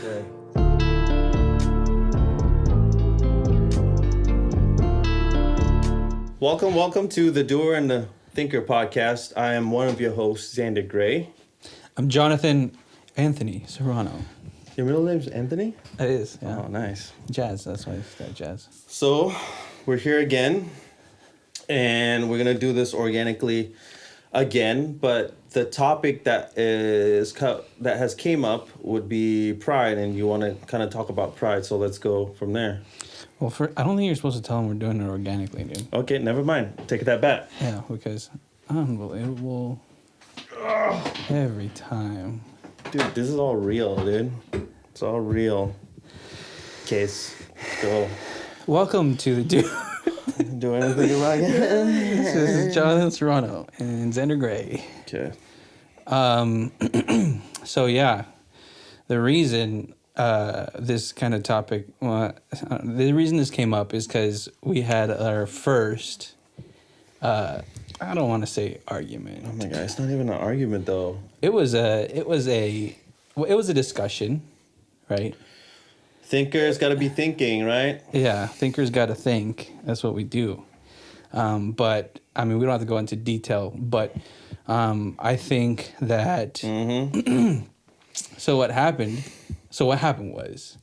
Okay. Welcome to the Doer and the Thinker podcast. I am one of your hosts, Xander Gray. I'm Jonathan Anthony Serrano. Your middle name's Anthony? It is, yeah. Oh, nice. Jazz, that's why I said Jazz. So, we're here again, and we're going to do this organically again, but the topic that has came up would be pride, and you want to kind of talk about pride, so let's go from there. Well, I don't think you're supposed to tell them we're doing it organically, dude. Okay, never mind. Take that back. Yeah, because unbelievable. Every time. Dude, this is all real, dude. It's all real. Case. Go. Welcome to the Do. Do anything about it? This is Jonathan Serrano and Xander Gray. Okay. So yeah, the reason this kind of topic, the reason this came up is because we had our first, I don't want to say argument. Oh my God, it's not even an argument though. It was a discussion, right? Thinkers got to be thinking, right? Yeah, thinkers got to think. That's what we do. But I mean, we don't have to go into detail. But I think that. Mm-hmm. So what happened was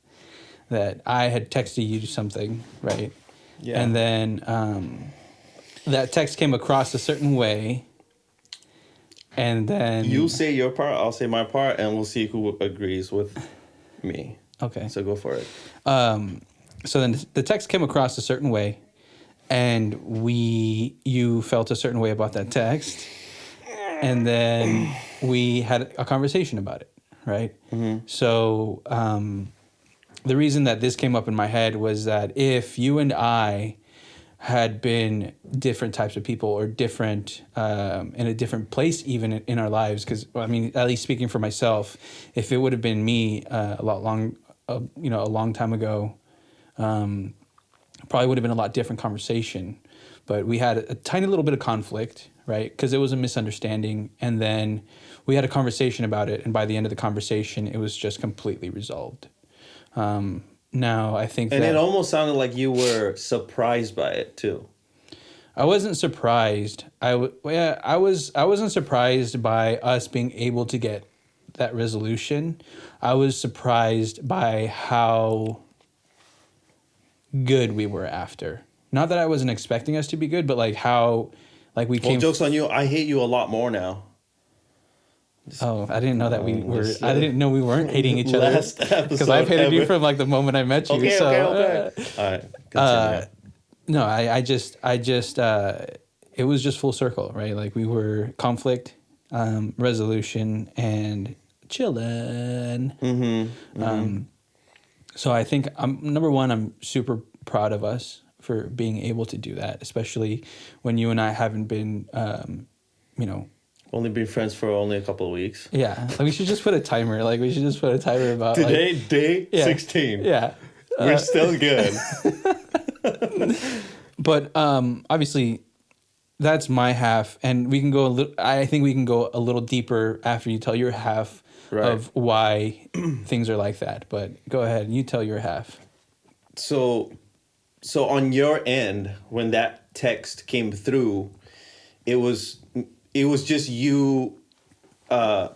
that I had texted you something, right? Yeah. And then that text came across a certain way. And then You say your part, I'll say my part, and we'll see who agrees with me. Okay. So go for it. So then the text came across a certain way, and you felt a certain way about that text, and then we had a conversation about it, right? Mm-hmm. So the reason that this came up in my head was that if you and I had been different types of people or different in a different place even in our lives, because I mean, at least speaking for myself, if it would have been me a long time ago, probably would have been a lot different conversation. But we had a tiny little bit of conflict, right? Because it was a misunderstanding, and then we had a conversation about it, and by the end of the conversation, it was just completely resolved. Now I think And that it almost sounded like you were surprised by it too. I wasn't surprised. I wasn't surprised by us being able to get that resolution. I was surprised by how good we were after. Not that I wasn't expecting us to be good, but like how, like we came. Well, joke's on you. I hate you a lot more now. Oh, I didn't know that we were. I didn't know we weren't hating each other. Last episode. Because I've hated you from like the moment I met you. Okay. All right. Continue. No, I just, it was just full circle, right? Like we were conflict, resolution, and chilling. Mm-hmm. Mm-hmm. So I think number one, I'm super proud of us for being able to do that, especially when you and I haven't been, Only been friends for only a couple of weeks. Yeah, like we should just put a timer. Like we should just put a timer about today, like, day 16. Yeah, we're still good. But obviously, that's my half, and we can go a little. I think we can go a little deeper after you tell your half of why things are like that. But go ahead, you tell your half. So on your end, when that text came through, it was just you. There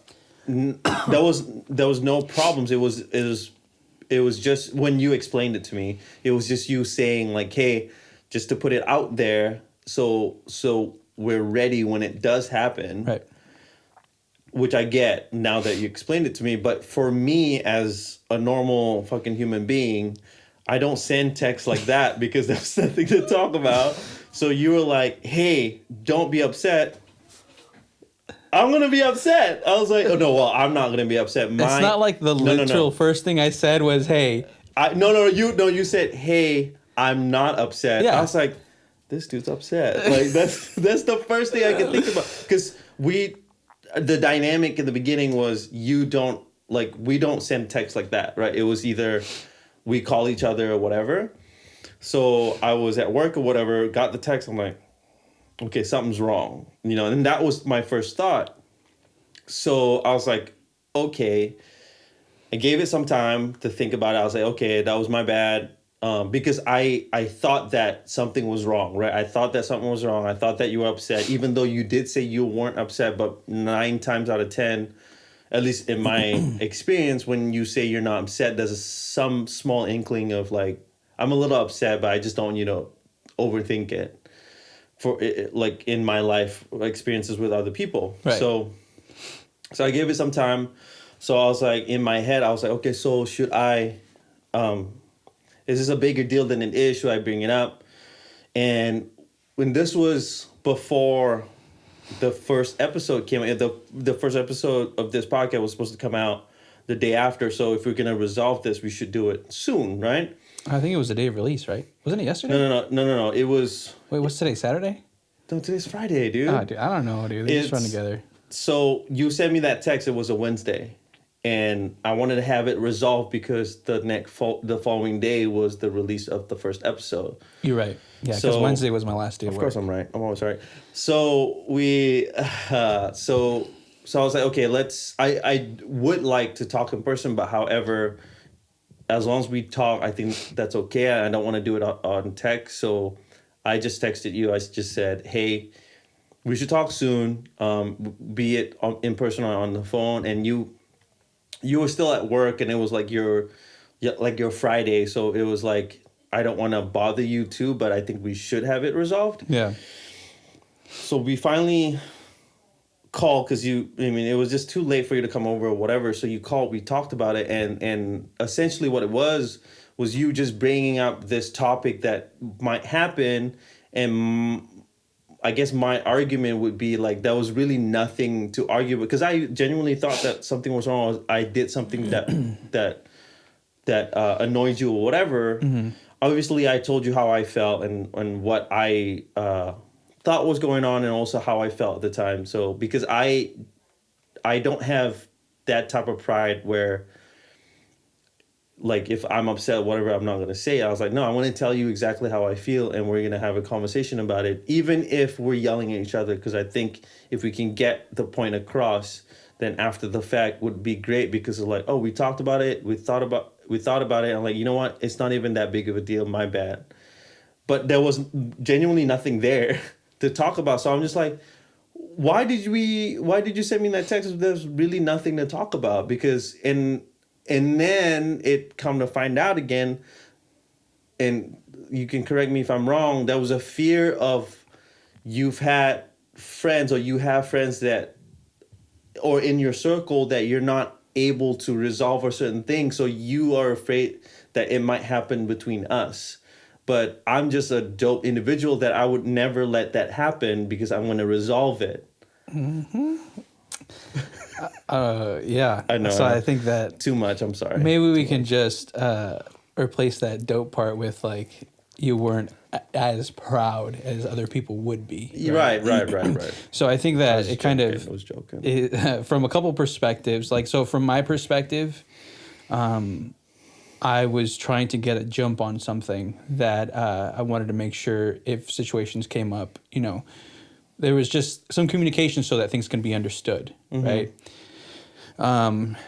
was no problems. It was just when you explained it to me. It was just you saying like, "Hey, just to put it out there, so we're ready when it does happen." Right. Which I get now that you explained it to me. But for me, as a normal fucking human being, I don't send texts like that because there's nothing to talk about. So you were like, "Hey, don't be upset." I'm going to be upset. I was like, "Oh, no, well, I'm not going to be upset." It's not like the literal first thing I said was, "Hey." You said, "Hey, I'm not upset." Yeah. I was like, this dude's upset. Like, that's the first thing I can think about. Because the dynamic in the beginning was we don't send texts like that, right? It was either we call each other or whatever. So I was at work or whatever, got the text. I'm like, okay, something's wrong, and that was my first thought. So I was like, okay, I gave it some time to think about it. I was like, okay, that was my bad. Because I thought that something was wrong, right? I thought that something was wrong. I thought that you were upset, even though you did say you weren't upset. But 9 times out of 10, at least in my experience, when you say you're not upset, there's some small inkling of like, I'm a little upset, but I just don't, overthink it. For it, like in my life experiences with other people. Right. So I gave it some time. So I was like, in my head, I was like, okay, so should I, is this a bigger deal than it is? Should I bring it up? And when this was before the first episode came out, the first episode of this podcast was supposed to come out the day after. So if we're going to resolve this, we should do it soon, right? I think it was the day of release, right? Wasn't it yesterday? No. It was. Wait, what's today? Saturday? No, today's Friday, dude. Oh, dude, I don't know, dude. They just run together. So you sent me that text. It was a Wednesday, and I wanted to have it resolved because the following day was the release of the first episode. You're right. Yeah, because Wednesday was my last day of work. Of course, I'm right. I'm always right. So so I was like, okay, I would like to talk in person, but however, as long as we talk, I think that's okay. I don't want to do it on text, so I just texted you. I just said, hey, we should talk soon, be it in person or on the phone. And you were still at work, and it was like your Friday, so it was like, I don't want to bother you too, but I think we should have it resolved. Yeah. So we finally called because it was just too late for you to come over or whatever. So you called, we talked about it, and essentially what it was you just bringing up this topic that might happen. And I guess my argument would be like, there was really nothing to argue with, because I genuinely thought that something was wrong. I did something that annoyed you or whatever. Mm-hmm. Obviously, I told you how I felt and what I thought was going on, and also how I felt at the time. So because I don't have that type of pride where, like, if I'm upset, whatever, I'm not going to say it. I was like, no, I want to tell you exactly how I feel, and we're going to have a conversation about it, even if we're yelling at each other, because I think if we can get the point across, then after the fact would be great, because it's like, oh, we talked about it, we thought about it, I'm like, you know what, it's not even that big of a deal, my bad. But there was genuinely nothing there to talk about. So I'm just like, why did you send me that text? There's really nothing to talk about, because and then it come to find out again, and you can correct me if I'm wrong, there was a fear of you have friends that, or in your circle, that you're not able to resolve a certain thing, so you are afraid that it might happen between us. But I'm just a dope individual that I would never let that happen, because I'm going to resolve it. Mm-hmm. Yeah. I know. So I think that too much. I'm sorry. Maybe we can just replace that dope part with, like, you weren't as proud as other people would be. Right. So I think that it kind of, I was joking. From a couple perspectives, like, so from my perspective, I was trying to get a jump on something that I wanted to make sure, if situations came up, there was just some communication so that things can be understood, mm-hmm. right?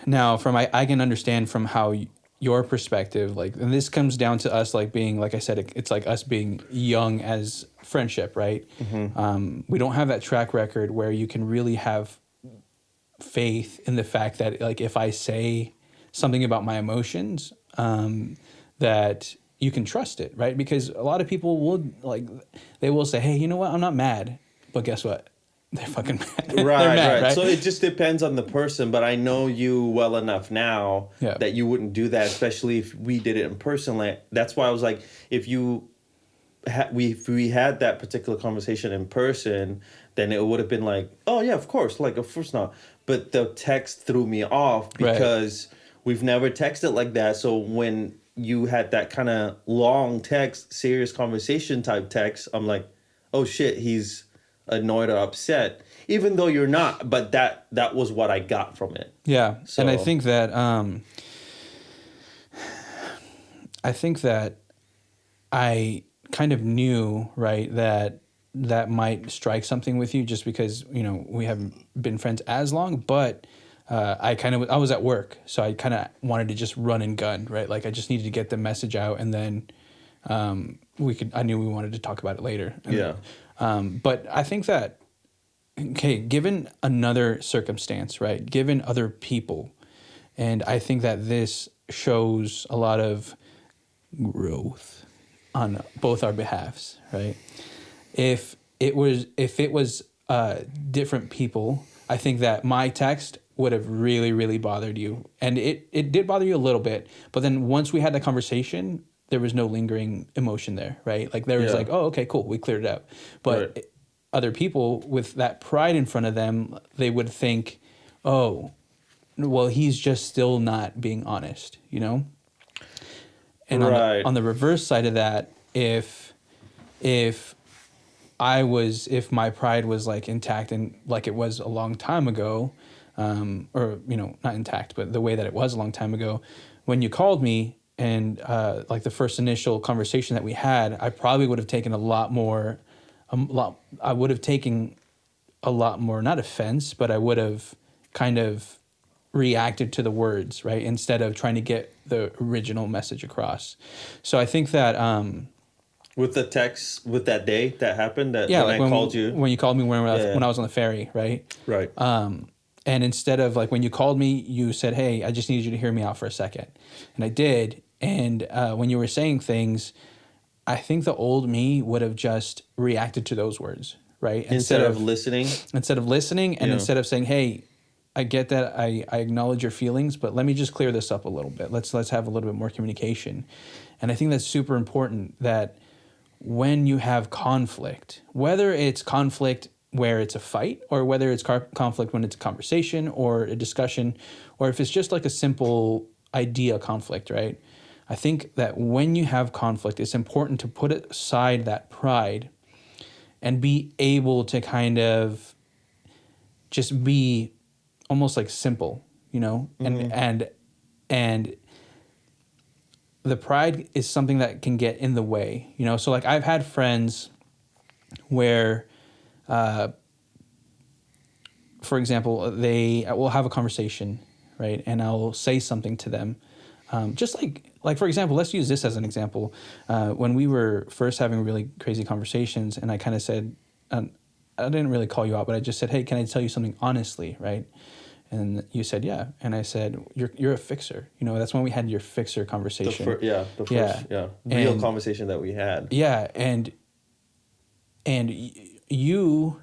Now, I can understand from how your perspective, like, and this comes down to us, like, being, like I said, it's like us being young as friendship, right? Mm-hmm. We don't have that track record where you can really have faith in the fact that, like, if I say something about my emotions, that you can trust it, right? Because a lot of people they will say, hey, you know what? I'm not mad. But guess what? They're fucking mad. Right. So it just depends on the person. But I know you well enough now that you wouldn't do that, especially if we did it in person. Like, that's why I was like, if we had that particular conversation in person, then it would have been like, oh yeah, of course, not. But the text threw me off because we've never texted like that. So when you had that kind of long text, serious conversation type text, I'm like, oh shit, he's annoyed or upset, even though you're not. But that was what I got from it. Yeah. So, and I think that I kind of knew, right, that might strike something with you, just because we haven't been friends as long. But I was at work, so I kind of wanted to just run and gun, right? Like I just needed to get the message out, and then I knew we wanted to talk about it later. Yeah. But I think that, okay, given another circumstance, right? Given other people, and I think that this shows a lot of growth on both our behalves, right? If it was different people, I think that my text would have really, really bothered you. And it did bother you a little bit. But then once we had that conversation, there was no lingering emotion there, right? Like there was like, oh, okay, cool, we cleared it up. But other people with that pride in front of them, they would think, oh, well, he's just still not being honest, you know? And on the reverse side of that, if my pride was like intact and like it was a long time ago, or, you know, not intact, but the way that it was a long time ago, when you called me and like the first initial conversation that we had, I probably would have taken I would have taken a lot more, not offense, but I would have kind of reacted to the words, right? Instead of trying to get the original message across. So I think that, with the text, with that day that happened, that yeah, when like I called you. when you called me when I was on the ferry, right? Right. And instead of like when you called me, you said, "Hey, I just need you to hear me out for a second," and I did. And when you were saying things, I think the old me would have just reacted to those words, right? Instead of listening. Instead of listening, and instead of saying, "Hey, I get that. I acknowledge your feelings, but let me just clear this up a little bit. Let's have a little bit more communication." And I think that's super important that when you have conflict, whether it's conflict where it's a fight or whether it's conflict when it's a conversation or a discussion, or if it's just like a simple idea conflict, right? I think that when you have conflict, it's important to put aside that pride and be able to kind of just be almost like simple, you know, and the pride is something that can get in the way, you know. So like I've had friends where, for example, we'll have a conversation, right, and I'll say something to them, just like for example, let's use this as an example. When we were first having really crazy conversations, and I kind of said, I didn't really call you out, but I just said, "Hey, can I tell you something honestly?" Right? And you said, "Yeah." And I said, "You're a fixer." You know, that's when we had your fixer conversation. The first real conversation that we had. Yeah, and you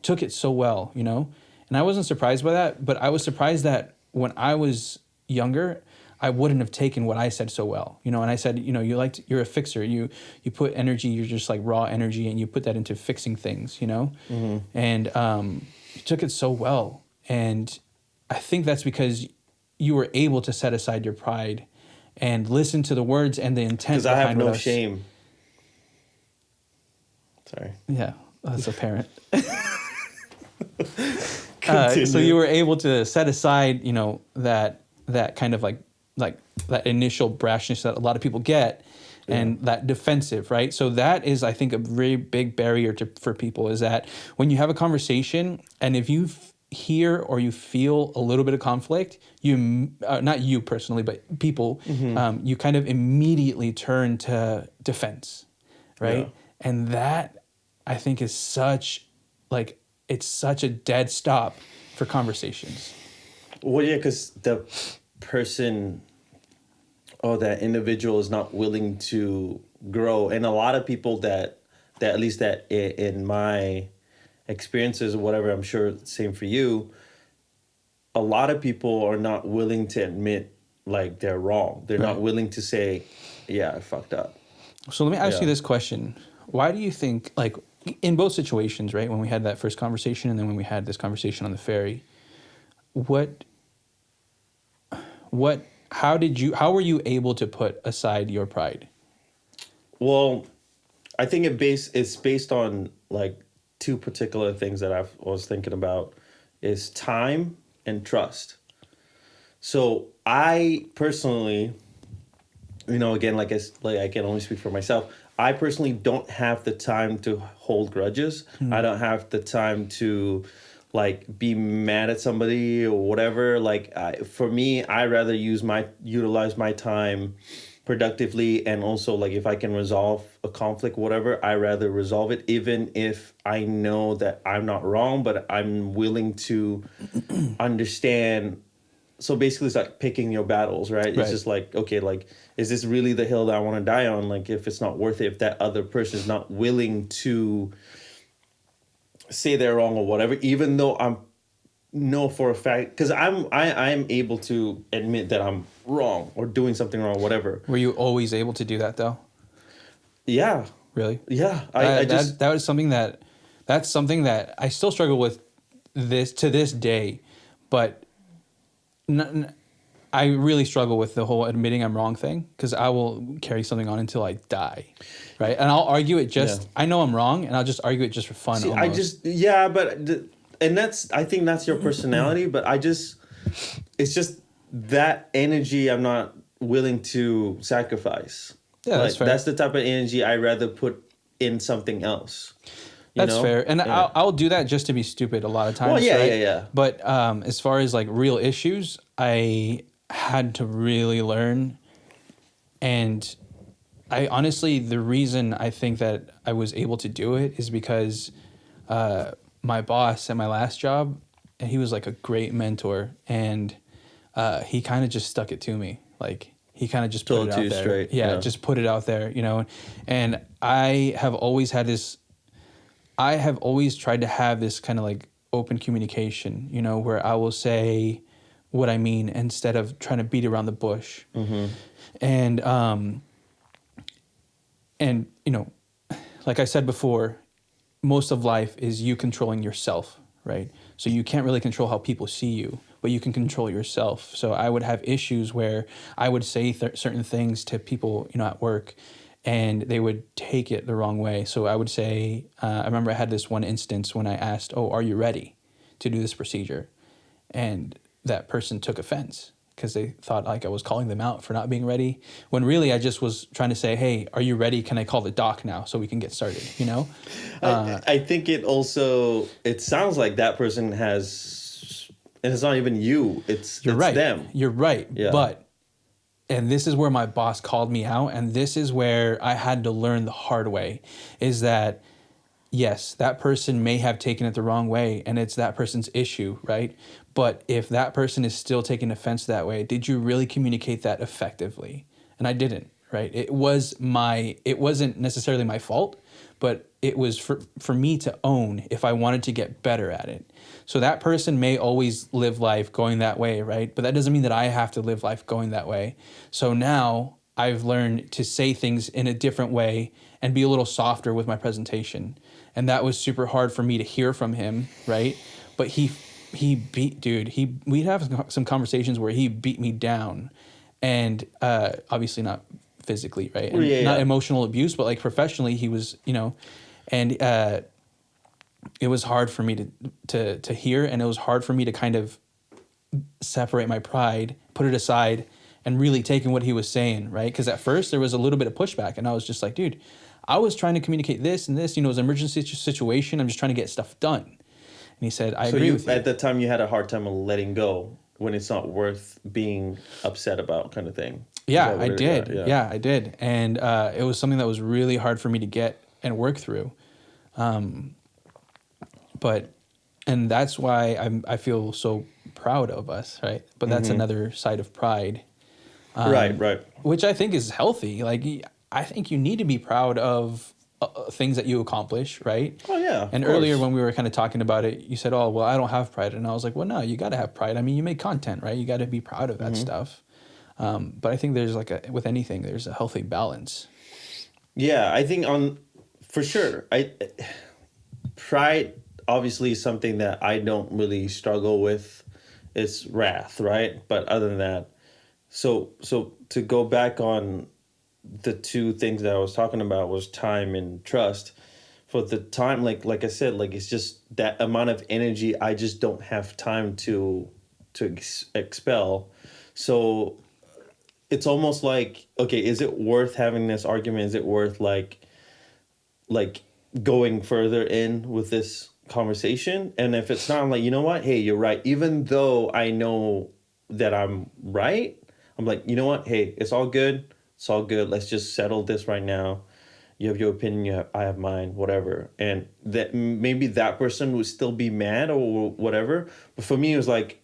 took it so well, you know? And I wasn't surprised by that, but I was surprised that when I was younger, I wouldn't have taken what I said so well, you know? And I said, you know, you're a fixer. You put energy, you're just like raw energy, and you put that into fixing things, you know? Mm-hmm. And you took it so well. And I think that's because you were able to set aside your pride and listen to the words and the intent. Because I have no shame. Sorry. Yeah, that's apparent. So you were able to set aside, you know, that kind of like that initial brashness that a lot of people get, and that defensive, right? So that is, I think, a very big barrier for people, is that when you have a conversation, and if you hear or you feel a little bit of conflict, you not you personally, but people, you kind of immediately turn to defense, right? Yeah. And that, I think, is it's such a dead stop for conversations. Well, yeah, because the person or that individual is not willing to grow. And a lot of people that at least that in my experiences or whatever, I'm sure same for you, a lot of people are not willing to admit like they're wrong. They're not willing to say, yeah, I fucked up. So let me ask you this question. Why do you think, like, in both situations, right, when we had that first conversation and then when we had this conversation on the ferry, how were you able to put aside your pride? Well, I think it's based on like two particular things that I was thinking about, is time and trust. So I personally, you know, again, like I can only speak for myself. I personally don't have the time to hold grudges. I don't have the time to like be mad at somebody or whatever. Like for me, I rather utilize my time productively, and also like if I can resolve a conflict, whatever, I rather resolve it, even if I know that I'm not wrong, but I'm willing to understand. So basically it's like picking your battles, right? It's Right. just like, okay, like, is this really the hill that I want to die on? Like, if it's not worth it, if that other person is not willing to say they're wrong or whatever, even though I'm know for a fact, because I'm able to admit that I'm wrong or doing something wrong, whatever. Were you always able to do that though? Yeah. Really? Yeah. I just That was something that's something that I still struggle with this to this day, but I really struggle with the whole admitting I'm wrong thing, because I will carry something on until I die, right? And I'll argue it just, Yeah. I know I'm wrong, and I'll just argue it just for fun. see, Almost. and that's, I think that's your personality, but it's just that energy I'm not willing to sacrifice. Yeah, that's Like, fair. that's the type of energy I rather put in something else. You That's know? fair, and Yeah. I'll do that just to be stupid a lot of times. Well, yeah, right? yeah, yeah. But as far as like real issues, I had to really learn, and I honestly, the reason I think that I was able to do it is because my boss at my last job, and he was like a great mentor, and he kind of just stuck it to me. Like he kind of just put Told it it to out you there. straight, Yeah, yeah. just put it out there, you know. And I have always had this. I have always tried to have this kind of like open communication, you know, where I will say what I mean instead of trying to beat around the bush. Mm-hmm. And you know, like I said before, most of life is you controlling yourself, right? So you can't really control how people see you, but you can control yourself. So I would have issues where I would say certain things to people, you know, at work, and they would take it the wrong way. So I would say, I remember I had this one instance when I asked, "Oh, are you ready to do this procedure?" And that person took offense because they thought like I was calling them out for not being ready, when really I just was trying to say, "Hey, are you ready? Can I call the doc now so we can get started?" You know? I think it sounds like that person has, and it's not even you, it's Right. them. You're right. Yeah. But, and this is where my boss called me out, and this is where I had to learn the hard way, is that yes, that person may have taken it the wrong way, and it's that person's issue, right? But if that person is still taking offense that way, did you really communicate that effectively? And I didn't, right? It wasn't necessarily my fault, but it was for me to own if I wanted to get better at it. So that person may always live life going that way, right? But that doesn't mean that I have to live life going that way. So now I've learned to say things in a different way and be a little softer with my presentation. And that was super hard for me to hear from him, right? But we'd have some conversations where he beat me down, and obviously not physically, right? And Yeah, not yeah. emotional abuse, but like professionally, he was, you know, and it was hard for me to hear, and it was hard for me to kind of separate my pride, put it aside, and really take in what he was saying, right? Because at first there was a little bit of pushback, and I was just like, dude, I was trying to communicate this and this, you know, it was an emergency situation. I'm just trying to get stuff done. And he said, I agree with you. At the time you had a hard time of letting go when it's not worth being upset about, kind of thing. Yeah, Is that what I it- did. Yeah, I did. And it was something that was really hard for me to get and work through. And that's why I feel so proud of us, right? But that's another side of pride. Right. Which I think is healthy. Like, I think you need to be proud of things that you accomplish, right? Oh, yeah, of And earlier course. when we were kind of talking about it, you said, "Oh, well, I don't have pride," and I was like, "Well, no, you got to have pride. I mean, you make content, right? You got to be proud of that stuff." But I think there's with anything, there's a healthy balance. Yeah, I think for sure. Pride obviously is something that I don't really struggle with. It's wrath, right? But other than that, so to go back on the two things that I was talking about was time and trust. For the time, like I said, like it's just that amount of energy I just don't have time to expel. So it's almost like, okay, is it worth having this argument? Is it worth like going further in with this conversation. And if it's not, I'm like, you know what? Hey, you're right. Even though I know that I'm right, I'm like, you know what? Hey, it's all good. It's all good. Let's just settle this right now. You have your opinion, I have mine, whatever. And that maybe that person would still be mad or whatever. But for me, it was like,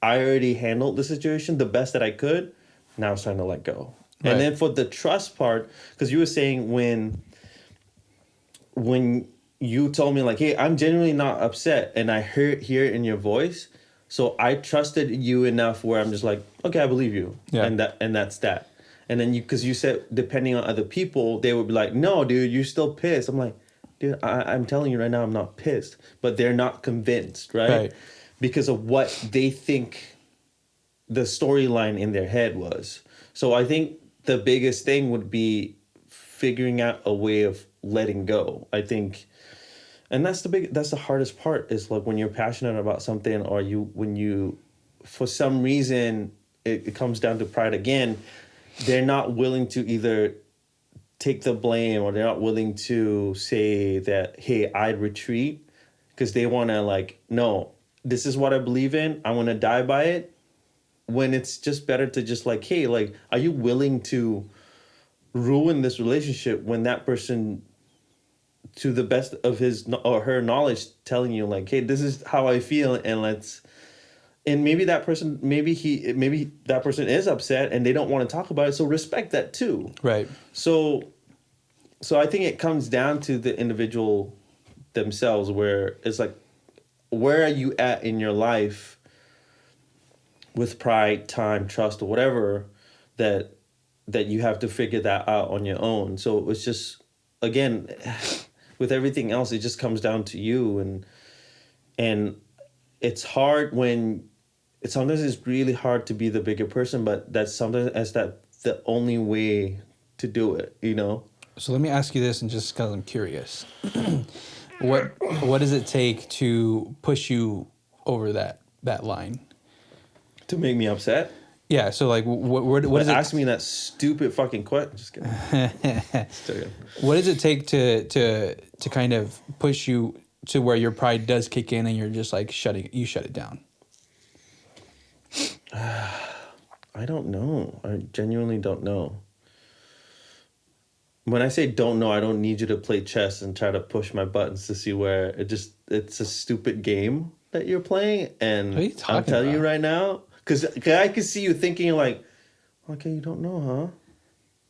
I already handled the situation the best that I could. Now it's time to let go. Right. And then for the trust part, because you were saying when you told me like, hey, I'm genuinely not upset, and I hear it in your voice, so I trusted you enough where I'm just like, okay, I believe you, Yeah. and that's that. And then because you said depending on other people, they would be like, no, dude, you're still pissed. I'm like, dude, I'm telling you right now, I'm not pissed, but they're not convinced, right? Right. Because of what they think the storyline in their head was. So I think the biggest thing would be figuring out a way of letting go. I think, and that's the hardest part, is like when you're passionate about something, or when you for some reason it comes down to pride again, they're not willing to either take the blame, or they're not willing to say that, hey, I'd retreat, because they want to like, no, this is what I believe in, I want to die by it, when it's just better to just like, hey, like, are you willing to ruin this relationship when that person, to the best of his or her knowledge, telling you like, hey, this is how I feel, and maybe that person, maybe that person is upset and they don't want to talk about it, so respect that too. Right. So I think it comes down to the individual themselves, where it's like, where are you at in your life with pride, time, trust, or whatever, that you have to figure that out on your own. So it's just, again, with everything else, it just comes down to you, and it's hard sometimes it's really hard to be the bigger person, but that's the only way to do it, you know? So let me ask you this, and just because I'm curious, what does it take to push you over that line? To make me upset? Yeah. So like, what does it ask me that stupid fucking question? Just kidding. Just kidding. What does it take to kind of push you to where your pride does kick in and you're just like shut it down? I don't know. I genuinely don't know. When I say don't know, I don't need you to play chess and try to push my buttons to see where it's a stupid game that you're playing. And what are you talking I'm telling you about? right now, because I can see you thinking like, okay, you don't know, huh?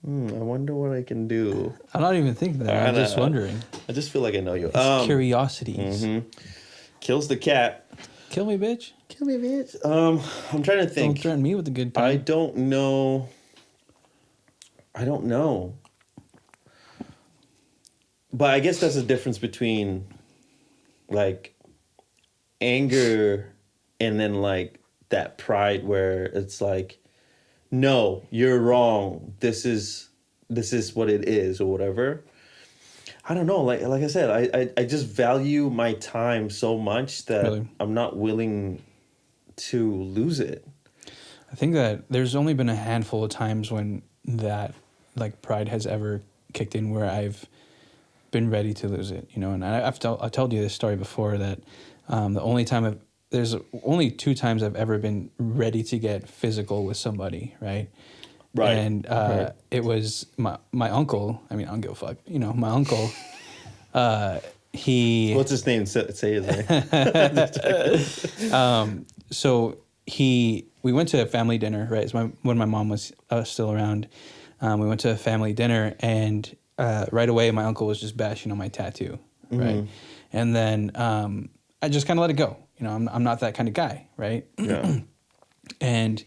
I wonder what I can do. I'm not even thinking that. I'm just wondering. I just feel like I know you. It's curiosities. Kills the cat. Kill me, bitch. Kill me, bitch. I'm trying to think. Don't threaten me with a good time. I don't know. But I guess that's the difference between like anger and then like that pride, where it's like, no, you're wrong. This is what it is, or whatever. I don't know. Like I said, I just value my time so much that Really? I'm not willing to lose it. I think that there's only been a handful of times when that like pride has ever kicked in where I've been ready to lose it, you know. And I told you this story before, that there's only 2 times I've ever been ready to get physical with somebody, right? Right. And it was my uncle. I mean, I don't give a fuck. You know, my uncle. He. What's his name? Say his name. So we went to a family dinner, right? It's when my mom was still around. We went to a family dinner, and right away my uncle was just bashing on my tattoo, right? And then I just kind of let it go. You know, I'm not that kind of guy, right? Yeah. And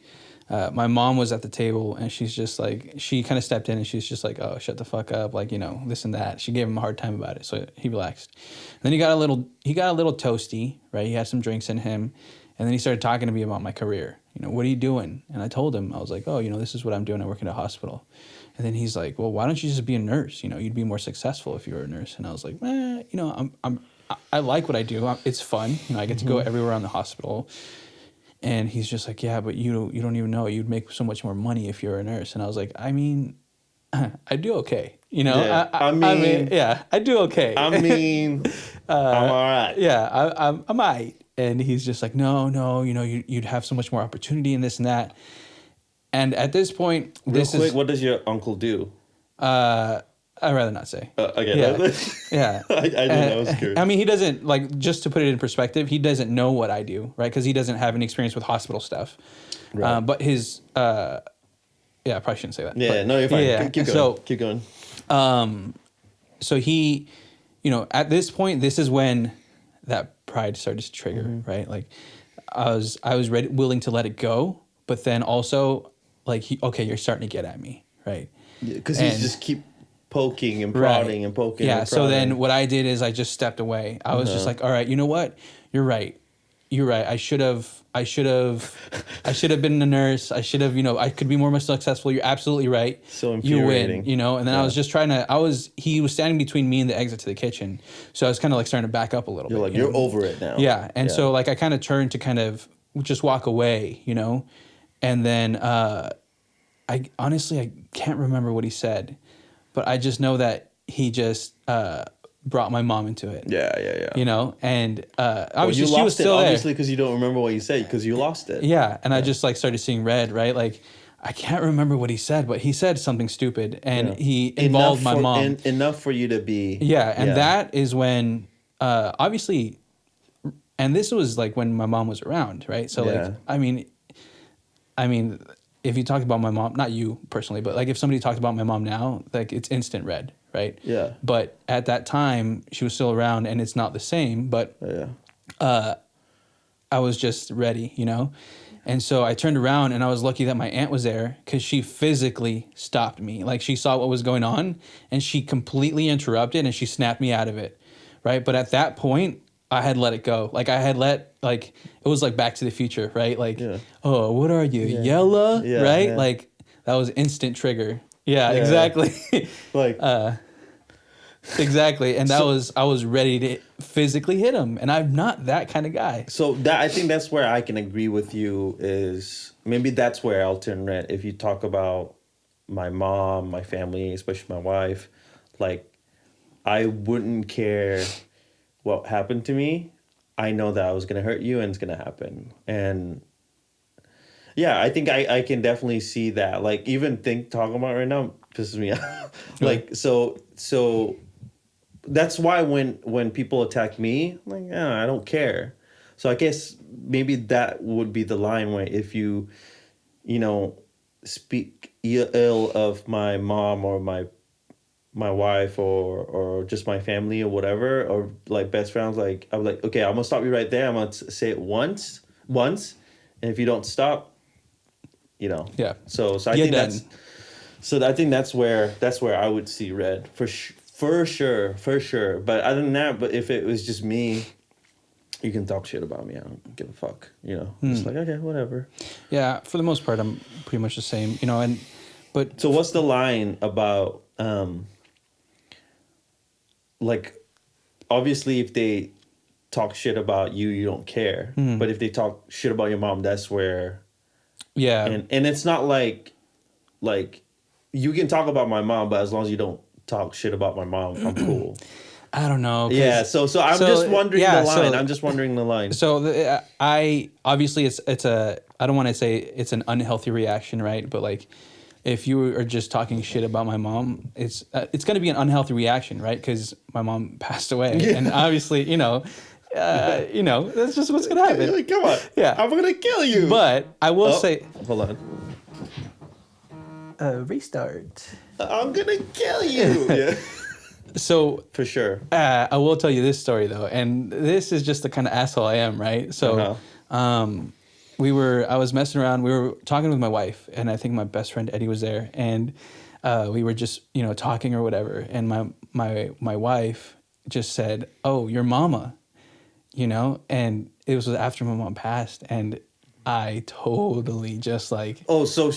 my mom was at the table, and she's just like, she kind of stepped in, and she's just like, oh, shut the fuck up, like, you know, this and that. She gave him a hard time about it, so he relaxed. And then he got a little toasty, right? He had some drinks in him, and then he started talking to me about my career. You know, what are you doing? And I told him, I was like, oh, you know, this is what I'm doing. I work in a hospital. And then he's like, well, why don't you just be a nurse? You know, you'd be more successful if you were a nurse. And I was like, you know, I like what I do. It's fun. You know, I get to go everywhere around the hospital. And he's just like, yeah, but you don't even know. You'd make so much more money if you're a nurse. And I was like, I mean, I do okay. You know, Yeah. I mean, yeah, I do okay. I mean, I'm all right. Yeah, I'm all right. And he's just like, no, you know, you'd have so much more opportunity in this and that. And at this point, Real quick, what does your uncle do? I'd rather not say. Okay. Yeah. Yeah. I didn't know. I was curious. I mean, he doesn't, like, just to put it in perspective, he doesn't know what I do, right? Because he doesn't have any experience with hospital stuff. Right. But his, yeah, I probably shouldn't say that. Yeah, but, no, you're fine. Yeah. Keep going. So, Keep going. so he, you know, at this point, this is when that pride started to trigger, right? Like, I was ready, willing to let it go, but then also, like, okay, you're starting to get at me, right? Because he's just keep poking and prodding and poking. Yeah. And So then what I did is I just stepped away. I was just like, all right, you know what? You're right. I should have been a nurse. I should have, you know, I could be more successful. You're absolutely right. So you infuriating. win, you know? And then I was just he was standing between me and the exit to the kitchen. So I was kind of like starting to back up a little bit. You're like, you're over it now. Yeah. And so like I kind of turned to kind of just walk away, you know? And then I honestly, I can't remember what he said, but I just know that he just brought my mom into it. Yeah. You know, and Obviously, she was still there. Obviously, because you don't remember what you said, because you lost it. Yeah, and I just like started seeing red, right? Like I can't remember what he said, but he said something stupid, and he involved my mom enough for you to be. Yeah, and that is when obviously, and this was like when my mom was around, right? So like, I mean, if you talk about my mom, not you personally, but like if somebody talked about my mom now, like it's instant red, right? Yeah. But at that time, she was still around, and it's not the same. But I was just ready, you know? And so I turned around, and I was lucky that my aunt was there because she physically stopped me. Like she saw what was going on, and she completely interrupted, and she snapped me out of it, right? But at that point, I had let it go. Like I had it was like Back to the Future, right? Like, oh, what are you, yellow? Right? Yeah. Like that was instant trigger. Yeah. Exactly. Like, exactly. And I was ready to physically hit him. And I'm not that kind of guy. So I think that's where I can agree with you is maybe that's where I'll turn red. If you talk about my mom, my family, especially my wife, like I wouldn't care what happened to me. I know that I was going to hurt you and it's going to happen. And yeah, I think I can definitely see that. Like even talking about it right now pisses me off. Like, so that's why when people attack me, I'm like, I don't care. So I guess maybe that would be the line where if you know, speak ill of my mom or my wife or just my family or whatever, or like best friends, like I'm like, okay, I'm gonna stop you right there. I'm gonna say it once, and if you don't stop, you know. Yeah. So I think that's where I would see red for sure. But other than that, but if it was just me, you can talk shit about me. I don't give a fuck. You know, it's like okay, whatever. Yeah, for the most part, I'm pretty much the same. You know, but so what's the line about? Like, obviously, if they talk shit about you, you don't care. But if they talk shit about your mom, that's where. Yeah. And it's not like you can talk about my mom, but as long as you don't talk shit about my mom, I'm cool. I don't know. Yeah. So I'm just wondering the line. I'm just wondering the line. So I obviously it's I don't want to say it's an unhealthy reaction, right? But like. If you are just talking shit about my mom, it's going to be an unhealthy reaction, right? Because my mom passed away, and obviously, you know, that's just what's going to happen. Like, come on, I'm going to kill you. But I will say, hold on, restart. I'm going to kill you. Yeah. So for sure, I will tell you this story though, and this is just the kind of asshole I am, right? So, I was messing around. We were talking with my wife, and I think my best friend Eddie was there, and we were just talking or whatever. And my wife just said, "Oh, your mama," and it was after my mom passed, and I totally just like. Oh, so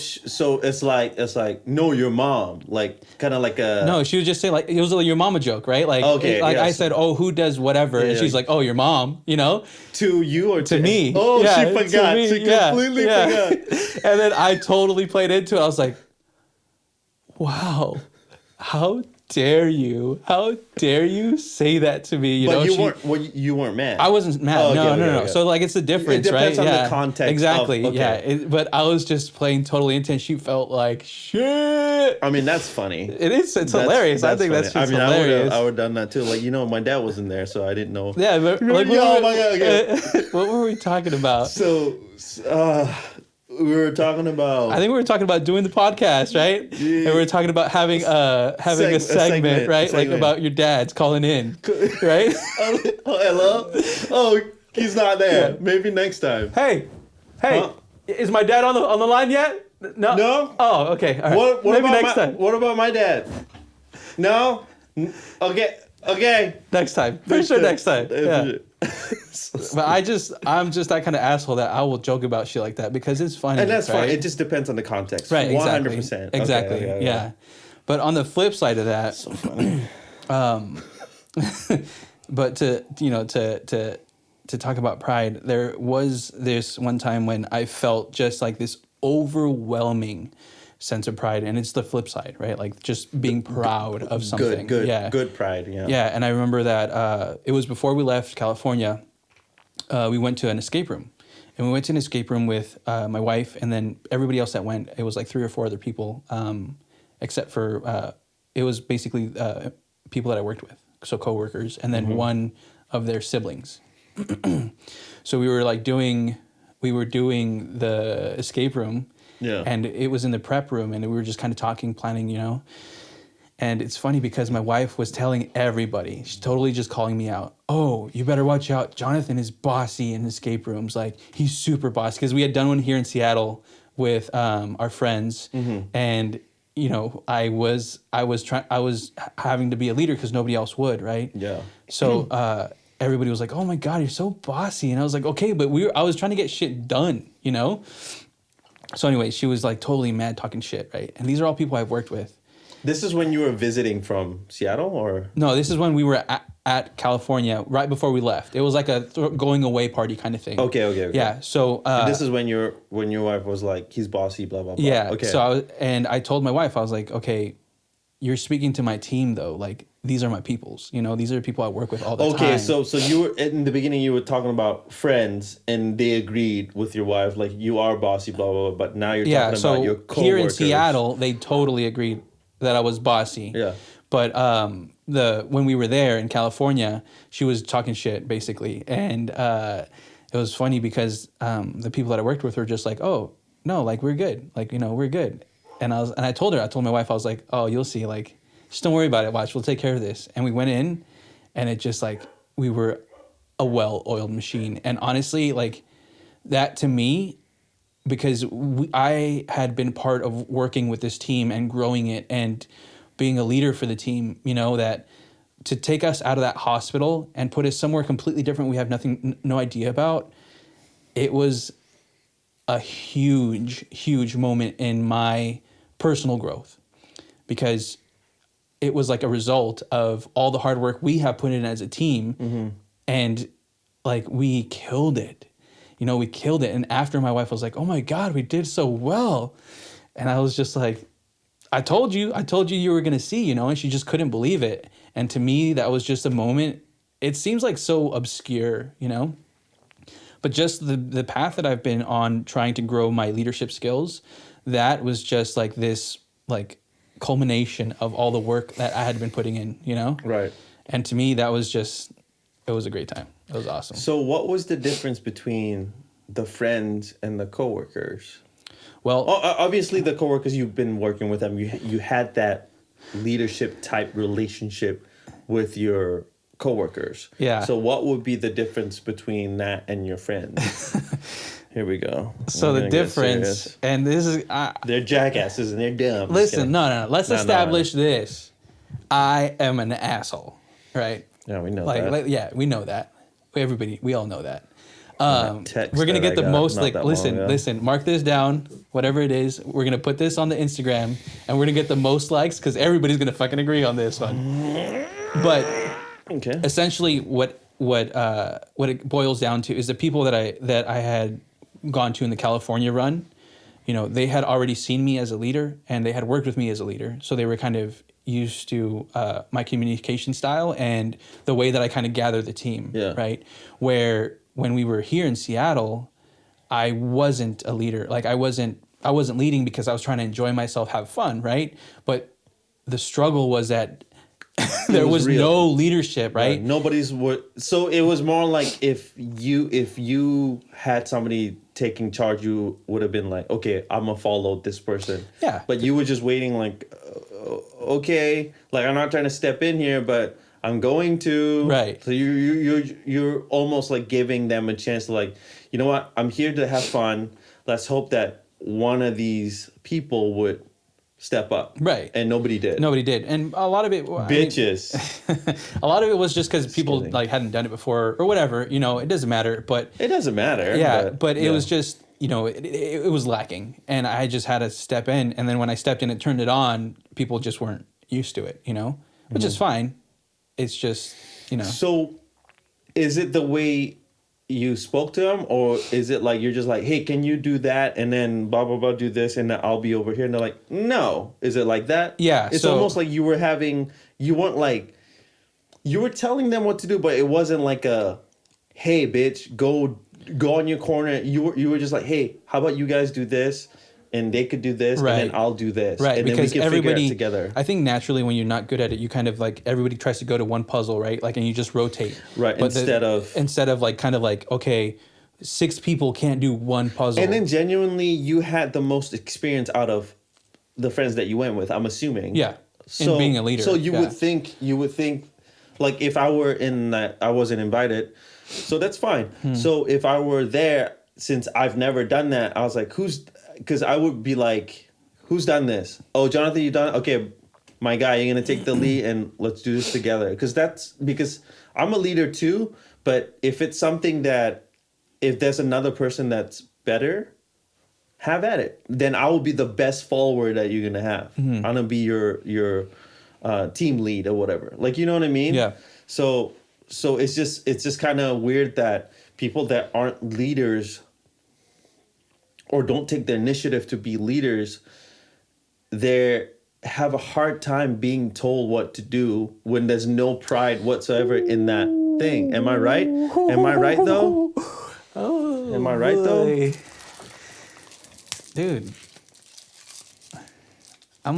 it's like no, your mom, like kind of like a. No, she would just say like it was like your mama joke, right? Like okay, like yes. I said, oh, who does whatever, and she's like, oh, your mom, To you or to me? Oh, yeah, she forgot. Me, she completely forgot. And then I totally played into it. I was like, wow, how dare you? How dare you say that to me? You But know, you weren't mad. I wasn't mad. Oh, okay, No. okay. So like it's the difference, It depends right? on the context. Exactly. Okay. Yeah. But I was just playing totally intense. She felt like shit. I mean, that's funny. It is. It's hilarious. I think funny. that's just hilarious. I would have done that too. Like, my dad wasn't there, so I didn't know. Yeah, but like, Oh my God, okay. What were we talking about? So, we were talking about. I think we were talking about doing the podcast, right? Yeah. And we were talking about having a segment, right? Like about your dad's calling in, right? Oh, hello. Oh, he's not there. Yeah. Maybe next time. Hey, Huh? is my dad on the line yet? No. No. Oh, okay. All right. What Maybe about next time. What about my dad? No. Okay. Okay. Next time. For sure. Next time. Yeah. But I'm just that kind of asshole that I will joke about shit like that because it's funny. And that's right? fine. It just depends on the context. Right. 100%. Exactly. Okay, yeah. But on the flip side of that, So funny. but to talk about pride, there was this one time when I felt just like this overwhelming sense of pride, and it's the flip side, right? Like just being proud of something. Good pride. Yeah. Yeah, and I remember that it was before we left California. We went to an escape room, and we went to an escape room with my wife, and then everybody else that went. It was like 3 or 4 other people, except for it was basically people that I worked with, so coworkers, and then one of their siblings. So we were doing the escape room. Yeah. And it was in the prep room, and we were just kind of talking, planning, And it's funny because my wife was telling everybody, she's totally just calling me out. Oh, you better watch out. Jonathan is bossy in escape rooms. Like, he's super bossy. Because we had done one here in Seattle with our friends. And, I was having to be a leader because nobody else would, right? Yeah. So everybody was like, oh my God, you're so bossy. And I was like, okay, but I was trying to get shit done, So anyway, she was like totally mad talking shit, right? And these are all people I've worked with. This is when you were visiting from Seattle, or? No, this is when we were at California right before we left. It was like a going away party kind of thing. Okay. Yeah, so... and this is when your wife was like, he's bossy, blah, blah, blah. Yeah, okay. So I told my wife, I was like, okay, you're speaking to my team though. Like, these are my peoples. These are people I work with all the time. Okay, so you were, in the beginning, you were talking about friends, and they agreed with your wife, like, you are bossy, blah, blah, blah, but now you're talking about your coworkers. Here in Seattle, they totally agreed that I was bossy. Yeah. But when we were there in California, she was talking shit basically, and it was funny because the people that I worked with were just like, "Oh no, like we're good, like we're good," and I told my wife, I was like, "Oh, you'll see, like just don't worry about it. Watch, we'll take care of this." And we went in, and it just like we were a well-oiled machine, and honestly, like that to me. Because I had been part of working with this team and growing it and being a leader for the team, that to take us out of that hospital and put us somewhere completely different we have no idea about, it was a huge, huge moment in my personal growth. Because it was like a result of all the hard work we have put in as a team, and like we killed it. We killed it. And after, my wife was like, oh my God, we did so well. And I was just like, I told you you were going to see, and she just couldn't believe it. And to me, that was just a moment. It seems like so obscure, but just the path that I've been on trying to grow my leadership skills, that was just like this, like culmination of all the work that I had been putting in, Right. And to me, that was just, it was a great time. It was awesome. So what was the difference between the friends and the coworkers? Well, obviously the coworkers, you've been working with them. You had that leadership type relationship with your coworkers. Yeah. So what would be the difference between that and your friends? Here we go. So the difference, and this is... they're jackasses and they're dumb. Listen, no. Let's establish this. I am an asshole, right? Yeah, we know that. Yeah, we know that. We all know that. We're gonna get the most. Like, listen. Mark this down. Whatever it is, we're gonna put this on the Instagram, and we're gonna get the most likes because everybody's gonna fucking agree on this one. But okay, essentially, what it boils down to is the people that I had gone to in the California run. They had already seen me as a leader, and they had worked with me as a leader, so they were kind of used to my communication style and the way that I kind of gather the team. Yeah. Right. Where when we were here in Seattle, I wasn't a leader. Like I wasn't leading because I was trying to enjoy myself, have fun. Right. But the struggle was that there was real. no leadership, right? Nobody's so it was more like if you had somebody taking charge, you would have been like, okay, I'm gonna follow this person. Yeah. But you were just waiting, like, okay, like I'm not trying to step in here, but I'm going to. Right. So you're almost like giving them a chance to, like, you know what, I'm here to have fun. Let's hope that one of these people would step up. Right. And nobody did. Nobody did. And a lot of it... Bitches. A lot of it was just because people kidding. like hadn't done it before or whatever. You know, it doesn't matter. But It doesn't matter. yeah, but it was just, you know, it was lacking. And I just had to step in. And then when I stepped in and turned it on, people just weren't used to it, you know, which is fine. It's just, you know. So is it the way you spoke to them, or is it like you're just like, hey, can you do that, and then blah blah blah, do this, and then I'll be over here, and they're like, no? Is it like that? Yeah, It's so- almost like you weren't like, you were telling them what to do, but it wasn't like a, hey bitch, go on your corner. You were just like, hey, how about you guys do this, and they could do this, Right. and then I'll do this, Right, and then because we can figure it everybody out together. I think naturally when you're not good at it, you kind of like everybody tries to go to one puzzle, right? Like, and you just rotate. Right, But instead of like kind of like, okay, 6 people can't do one puzzle. And then genuinely, you had the most experience out of the friends that you went with, I'm assuming. Yeah, in being a leader. So you yeah. would think, like, if I were in that, I wasn't invited, so that's fine. Hmm. So if I were there, since I've never done that, I was like, because I would be like, who's done this? Oh, Jonathan, you done? Okay, my guy, you're gonna take the lead and let's do this together. Because I'm a leader too, but if it's something that, if there's another person that's better, have at it. Then I will be the best follower that you're gonna have. I'm gonna be your team lead or whatever. Like, you know what I mean? Yeah. So it's just kind of weird that people that aren't leaders or don't take the initiative to be leaders, they have a hard time being told what to do when there's no pride whatsoever in that thing. Am I right? Am I right though? Oh, Am I right though? boy. Dude, I'm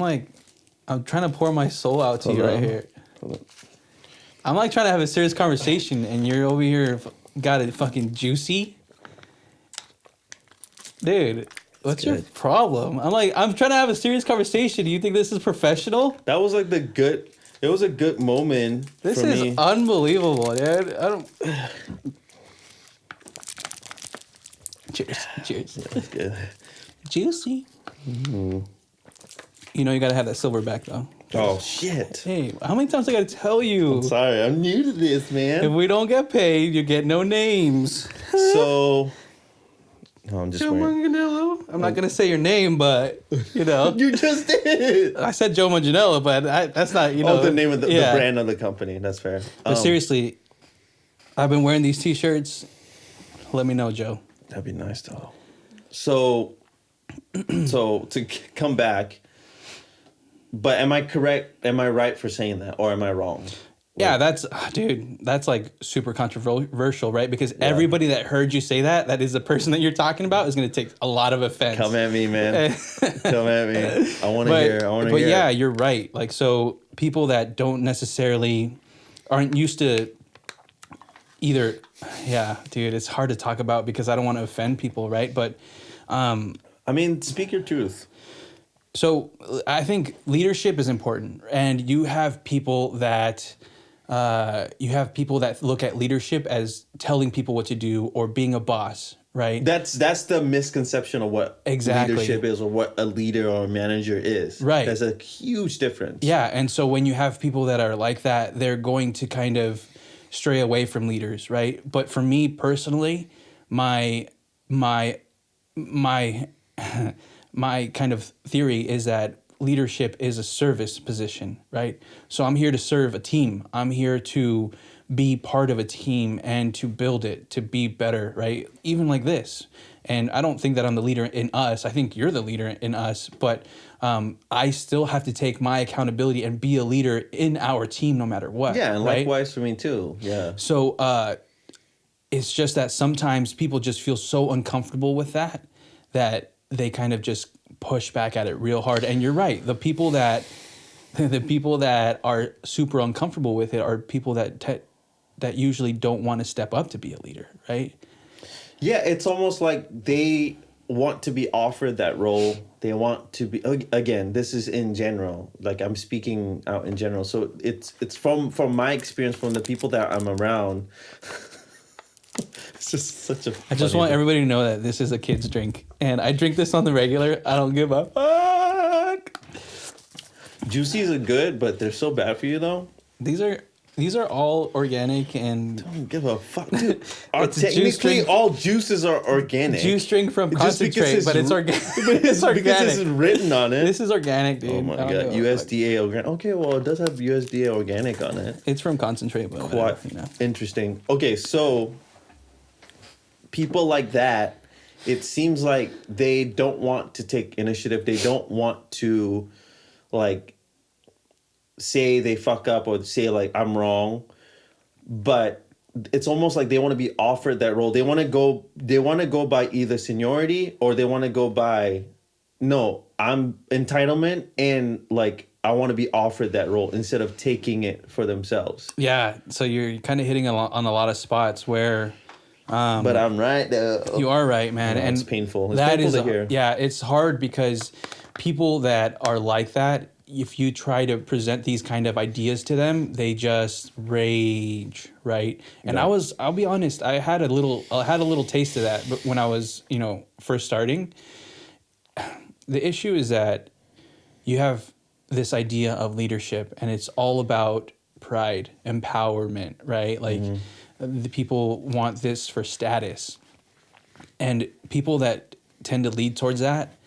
trying to pour my soul out to you right here. I'm like trying to have a serious conversation, and you're over here got it fucking juicy. Dude, what's your good. problem? I'm trying to have a serious conversation. Do you think this is professional? That was like it was a good moment This for is me. unbelievable, dude. I don't. Cheers. That's good. Juicy. You know you gotta have that silverback though. Oh shit. Hey, how many times I gotta tell you? Sorry, I'm new to this, If man. we don't get paid, you get no names. So no, I'm just Joe wearing. Manganiello. I'm not gonna say your name, but you know, You just did. I said Joe Manganiello, but that's not you know Oh, the name of the yeah. brand of the company. That's fair. But seriously, I've been wearing these T-shirts. Let me know, Joe. That'd be nice though. So to come back, but am I correct? Am I right for saying that, or am I wrong? Yeah, that's like super controversial, right? Because everybody that heard you say that is the person that you're talking about is going to take a lot of offense. Come at me, man. Come at me. I want to hear. I want to But hear. yeah, you're right. Like, so people that don't necessarily aren't used to either. Yeah, dude, it's hard to talk about because I don't want to offend people, right? But I mean, speak your truth. so I think leadership is important, and you have people that look at leadership as telling people what to do or being a boss, right? That's the misconception of what Exactly. leadership is, or what a leader or a manager is. Right. There's a huge difference. Yeah, and so when you have people that are like that, they're going to kind of stray away from leaders, right? But for me personally, my kind of theory is that leadership is a service position, right? So I'm here to serve a team. I'm here to be part of a team and to build it to be better, right? Even like this. And I don't think that I'm the leader in us. I think you're the leader in us. But I still have to take my accountability and be a leader in our team no matter what. Yeah, and right? likewise for me too. Yeah. So it's just that sometimes people just feel so uncomfortable with that they kind of just push back at it real hard. And you're right. The people that are super uncomfortable with it are people that usually don't want to step up to be a leader, right? Yeah, it's almost like they want to be offered that role. They want to be, again, this is in general. Like I'm speaking out in general. So it's from my experience, from the people that I'm around. It's just such a I just want everybody to know that this is a kid's drink. And I drink this on the regular. I don't give a fuck. Juicies are good, but they're so bad for you though. These are all organic and Don't give a fuck, dude. It's a juice Technically, drink. all juices are organic. juice drink from Just because concentrate, it's but it's organic. It's Because organic. this is written on it. This is organic, dude. Oh my I don't god, give a fuck. USDA organic. Okay, well it does have USDA organic on it. It's from concentrate, but Quite whatever, you know. interesting. Okay, so people like that, it seems like they don't want to take initiative. They don't want to like say they fuck up or say like I'm wrong. But it's almost like they want to be offered that role. They want to go by either seniority or they want to go by I'm entitlement and like I want to be offered that role instead of taking it for themselves. Yeah, so you're kind of hitting on a lot of spots where But I'm right though. you are right, man. No, and it's painful. It's that painful is to hear. Yeah, it's hard because people that are like that, if you try to present these kind of ideas to them, they just rage, right? And Yeah. I'll be honest, I had a little taste of that, but when I was, first starting. The issue is that you have this idea of leadership and it's all about pride, empowerment, right? Like the people want this for status. And people that tend to lead towards that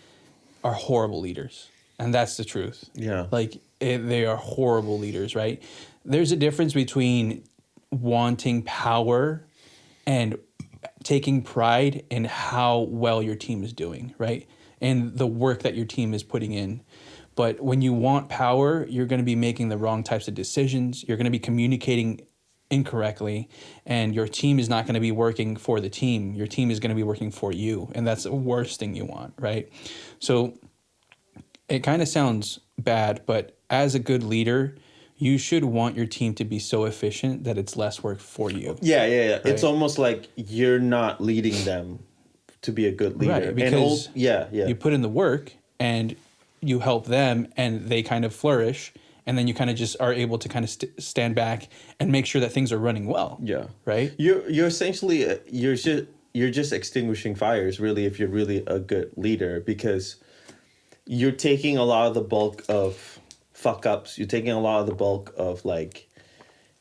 are horrible leaders. And that's the truth. Yeah. Like they are horrible leaders, right? There's a difference between wanting power and taking pride in how well your team is doing, right? And the work that your team is putting in. But when you want power, you're going to be making the wrong types of decisions. You're going to be communicating incorrectly, and your team is not going to be working for the team. Your team is going to be working for you, and that's the worst thing you want, right? So it kind of sounds bad, but as a good leader, you should want your team to be so efficient that it's less work for you. Yeah. Right? It's almost like you're not leading them to be a good leader. Right, because and you put in the work and you help them and they kind of flourish, and then you kind of just are able to kind of stand back and make sure that things are running well. Yeah. Right? You're essentially you're just extinguishing fires really if you're really a good leader, because you're taking a lot of the bulk of fuck ups. You're taking a lot of the bulk of like,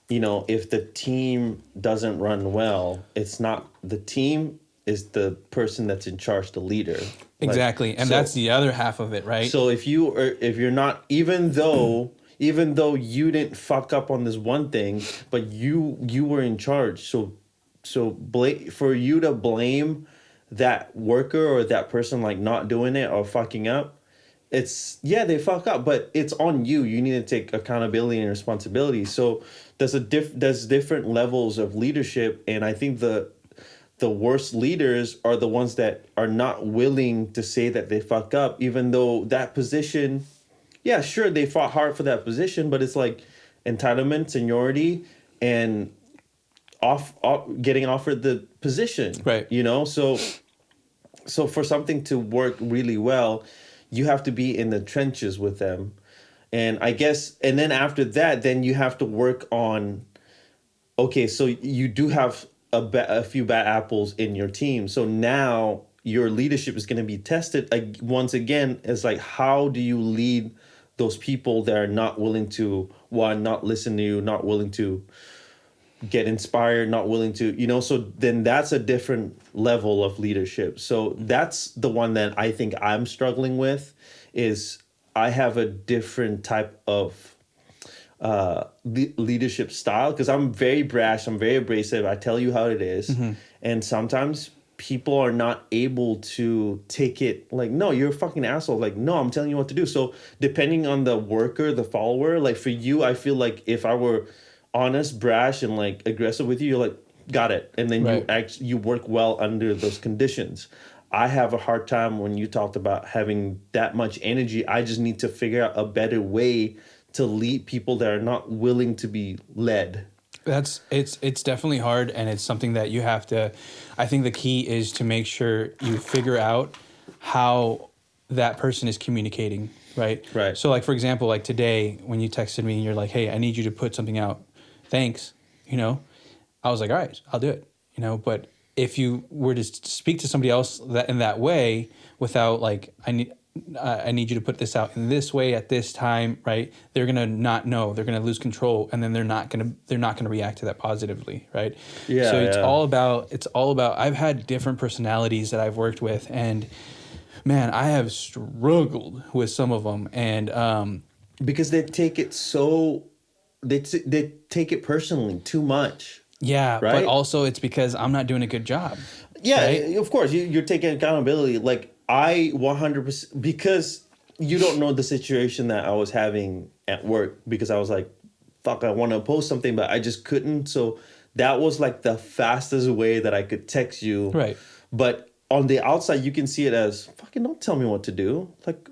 if the team doesn't run well, it's not the team, is the person that's in charge, the leader. Exactly. And that's the other half of it, right? So if you're not, even though you didn't fuck up on this one thing, but you were in charge, so for you to blame that worker or that person like not doing it or fucking up, they fuck up, but it's on you. You need to take accountability and responsibility. So there's different levels of leadership, and I think the worst leaders are the ones that are not willing to say that they fuck up, even though that position, yeah, sure, they fought hard for that position, but it's like entitlement, seniority, and getting offered the position, right? So for something to work really well, you have to be in the trenches with them, and I guess, and then after that, then you have to work on. Okay, so you do have a few bad apples in your team. So now your leadership is going to be tested once again. It's like, how do you lead those people that are not willing to, not listen to you, not willing to get inspired, not willing to, so then that's a different level of leadership. So that's the one that I think I'm struggling with, is I have a different type of leadership style, because I'm very brash, I'm very abrasive, I tell you how it is. And sometimes people are not able to take it like, no, you're a fucking asshole. Like, no, I'm telling you what to do. So depending on the worker, the follower, like for you, I feel like if I were honest, brash, and like aggressive with you, you're like, got it. And then Right. you work well under those conditions. I have a hard time when you talked about having that much energy. I just need to figure out a better way to lead people that are not willing to be led. It's definitely hard, and it's something that you have to. I think the key is to make sure you figure out how that person is communicating, right? Right. So, like for example, like today when you texted me and you're like, "Hey, I need you to put something out." Thanks. I was like, "All right, I'll do it." But if you were to speak to somebody else that in that way without like, I need you to put this out in this way at this time, right? They're gonna not know. They're gonna lose control, and then they're not gonna react to that positively, right? Yeah. So it's all about. I've had different personalities that I've worked with, and man, I have struggled with some of them, and because they take it so they take it personally too much. yeah, Right? but also it's because I'm not doing a good job. Yeah, right? of course you're taking accountability. Like I 100%, because you don't know the situation that I was having at work, because I was like, fuck, I want to post something but I just couldn't. So that was like the fastest way that I could text you. Right. But on the outside you can see it as, fucking don't tell me what to do. Like,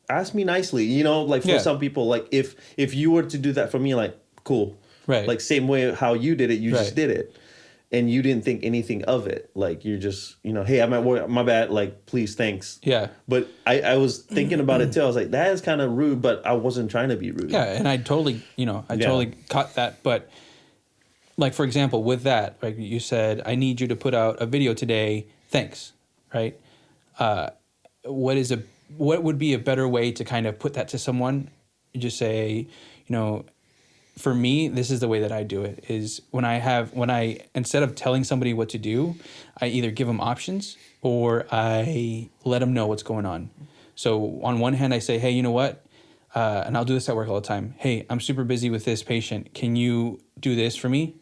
ask me nicely, like for Yeah. some people, like if you were to do that for me, like, cool. Right. Like same way how you did it, you just Right. did it. And you didn't think anything of it. Like you're just, hey, I'm at work, my bad, like please, thanks. Yeah. But I was thinking about it too. I was like, that is kind of rude, but I wasn't trying to be rude. Yeah, and I totally, totally caught that. But like, for example, with that, like you said, I need you to put out a video today. Thanks. Right. What would be a better way to kind of put that to someone? You just say, for me, this is the way that I do it is when I, instead of telling somebody what to do, I either give them options or I let them know what's going on. So on one hand, I say, hey, you know what? And I'll do this at work all the time. Hey, I'm super busy with this patient. Can you do this for me?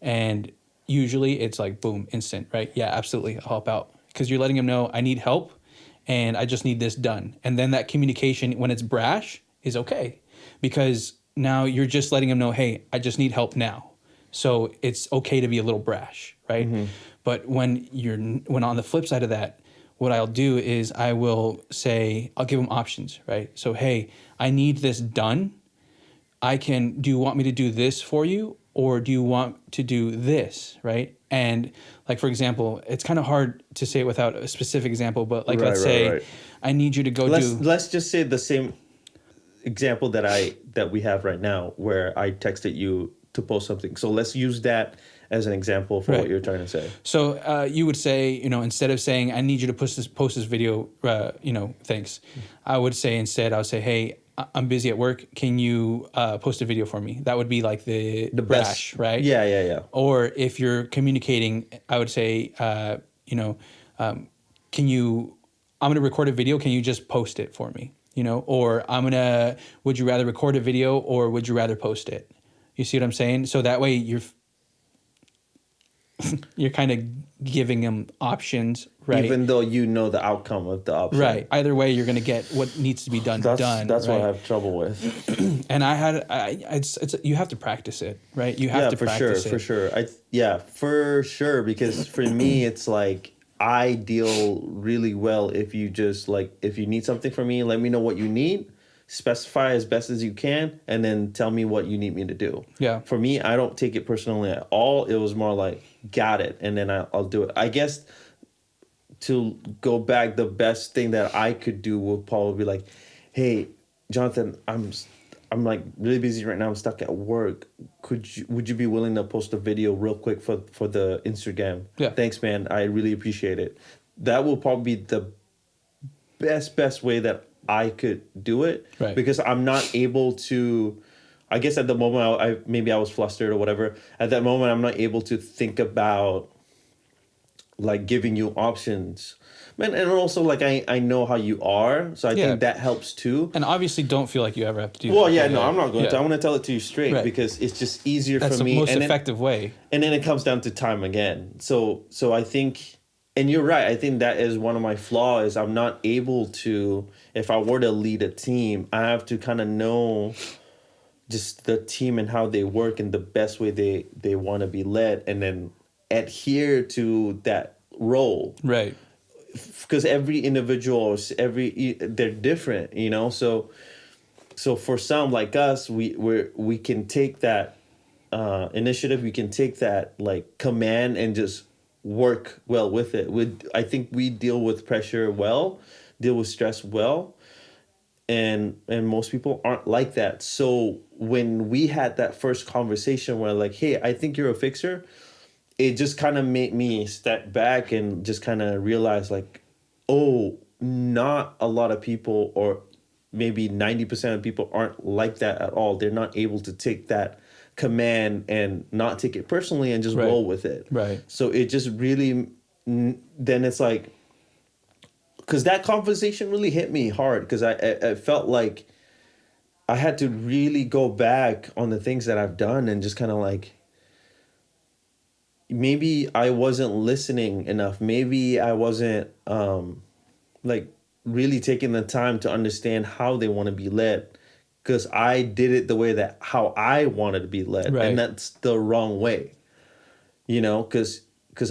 And usually it's like, boom, instant, right? Yeah, absolutely. I'll help out. Because you're letting them know I need help and I just need this done. And then that communication, when it's brash, is okay. Because now you're just letting them know, hey, I just need help now. So it's okay to be a little brash, right? Mm-hmm. But when on the flip side of that, what I'll do is I will say, I'll give them options, right? So, hey, I need this done. Do you want me to do this for you? Or do you want to do this, right? And like, for example, it's kind of hard to say it without a specific example, but like, let's say I need you to go let's just say the same example that we have right now, where I texted you to post something. So let's use that as an example for what you're trying to say. So you would say, instead of saying, I need you to post this video, thanks. I would say instead, I would say, hey, I'm busy at work. Can you post a video for me? That would be like the brash, best, right? Yeah. Or if you're communicating, I would say, I'm going to record a video. Can you just post it for me? Or would you rather record a video or would you rather post it? You see what I'm saying? So that way you're kind of giving them options, right? Even though you know the outcome of the option. Right. Either way, you're going to get what needs to be done. That's right? what I have trouble with. And you have to practice it, right? You have to practice it. For sure. Because for me, it's like, I deal really well if you just if you need something from me, let me know what you need, specify as best as you can, and then tell me what you need me to do. Yeah. For me, I don't take it personally at all. It was more like, got it, and then I'll do it. I guess to go back, the best thing that I could do would probably be like, hey, Jonathan, I'm like really busy right now. I'm stuck at work. Would you be willing to post a video real quick for the Instagram? Yeah. Thanks, man. I really appreciate it. That will probably be the best way that I could do it. Right. Because I'm not able to, I guess at the moment maybe I was flustered or whatever. At that moment, I'm not able to think about like giving you options. Man, and also like I know how you are, so I think that helps too. And obviously, don't feel like you ever have to do that. Well, yeah, no, I'm not going to. I want to tell it to you straight, Right. because it's just easier That's for me. That's the most effective way. And then it comes down to time again. So I think And you're right. I think that is one of my flaws. I'm not able to, if I were to lead a team, I have to kind of know just the team and how they work and the best way they want to be led, and then adhere to that role. Right. Because every individual, they're different, you know. So for some like us, we can take that initiative, we can take that like command and just work well with it. I think we deal with pressure well, deal with stress well, and most people aren't like that. So when we had that first conversation where like, hey, I think you're a fixer, it just kind of made me step back and just kind of realize like, oh, not a lot of people, or maybe 90% of people aren't like that at all. They're not able to take that command and not take it personally and just Right. roll with it. Right. So it just really, then it's like, because that conversation really hit me hard, because I felt like I had to really go back on the things that I've done and just kind of like, maybe I wasn't listening enough. Maybe I wasn't like really taking the time to understand how they want to be led, because I did it the way that how I wanted to be led, Right. and that's the wrong way. You know, because